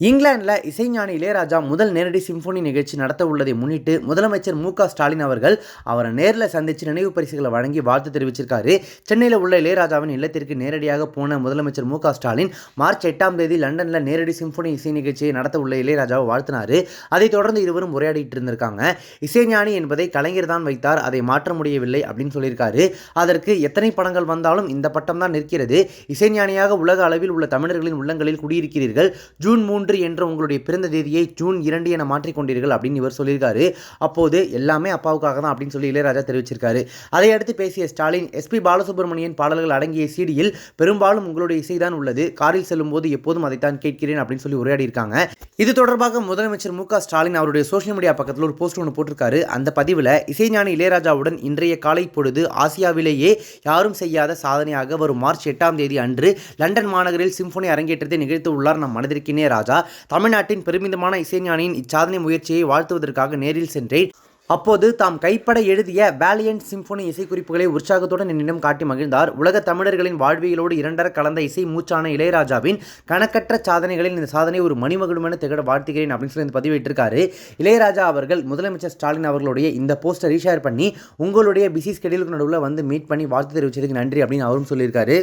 இங்கிலாந்தில் இசைஞானி இளையராஜா முதல் நேரடி சிம்பொனி நிகழ்ச்சி நடத்த உள்ளதை முன்னிட்டு முதலமைச்சர் ஸ்டாலின் அவர்கள் அவரை நேரில் சந்தித்து நினைவு பரிசுகளை வழங்கி வாழ்த்து தெரிவிச்சிருக்காரு. சென்னையில் உள்ள இளையராஜாவின் இல்லத்திற்கு நேரடியாக போன முதலமைச்சர் ஸ்டாலின் மார்ச் 8ஆம் தேதி லண்டனில் நேரடி சிம்பொனி இசை நிகழ்ச்சியை நடத்த உள்ள இளையராஜாவை வாழ்த்தினார். அதைத் தொடர்ந்து இருவரும் உரையாடிட்டு இருந்திருக்காங்க. இசைஞானி என்பதை கலைஞர் தான் வைத்தார், அதை மாற்ற முடியவில்லை அப்படின்னு சொல்லியிருக்காரு. அதற்கு எத்தனை படங்கள் வந்தாலும் இந்த பட்டம் தான் நிற்கிறது. இசைஞானியாக உலக அளவில் உள்ள தமிழர்களின் உள்ளங்களில் குடியிருக்கிறீர்கள். ஜூன் 3 என்ற உங்களுடைய பிறந்த தேதியை ஜூன் 2 என மாற்றிக்கொண்டீர்கள் அப்படின்னு இவர் சொல்லியிருக்காரு. அப்போது எல்லாமே அப்பாவுக்காக தான் அப்படின்னு சொல்லி இளையராஜா தெரிவிச்சிருக்காரு. அதையடுத்து பேசிய ஸ்டாலின், எஸ்பி பாலசுப்ரமணியன் பாடல்கள் அடங்கிய சீடியில் பெரும்பாலும் உங்களுடைய இசைதான் உள்ளது, காரில் செல்லும் போது எப்போதும் அதைத்தான் கேட்கிறேன் அப்படின்னு சொல்லி உரையாடி இருக்காங்க. இது தொடர்பாக முதலமைச்சர் ஸ்டாலின் அவருடைய சோசியல் மீடியா பக்கத்தில் ஒரு போஸ்ட் ஒன்று போட்டிருக்காரு. அந்த பதிவில் இசைஞானி இளையராஜாவுடன் இன்றைய காலை பொழுது ஆசியாவிலேயே யாரும் செய்யாத சாதனையாக வரும் மார்ச் 8ஆம் தேதி அன்று லண்டன் மாநகரில் சிம்பொனி அரங்கேற்றத்தை நிகழ்த்த உள்ளார் நம் மனதிற்கினே ராஜா. தமிழ்நாட்டின் பெருமிதமான இசைஞானியின் இச்சாதனை முயற்சியை வாழ்த்துவதற்காக நேரில் சென்றேன். அப்போது தாம் கைப்பட எழுதிய வேலியன்ட் சிம்பொனி இசைக்குறிப்புகளை உற்சாகத்துடன் என்னிடம் காட்டி மகிழ்ந்தார். உலக தமிழர்களின் வாழ்வியலோடு இரண்டர கலந்த இசை மூச்சான இளையராஜாவின் கணக்கற்ற சாதனைகளில் இந்த சாதனை ஒரு மணிமகுடமென திகழ வாழ்த்துகிறேன் அப்படின்னு சொல்லி பதிவிட்டிருக்காரு. இளையராஜா அவர்கள் முதலமைச்சர் ஸ்டாலின் அவர்களுடைய இந்த போஸ்டரை ரீஷேர் பண்ணி உங்களுடைய பிஸி ஸ்கெடியூலுக்கு நடுவில் வந்து மீட் பண்ணி வாழ்த்து தெரிவிச்சதுக்கு நன்றி அப்படின்னு அவரும் சொல்லியிருக்காரு.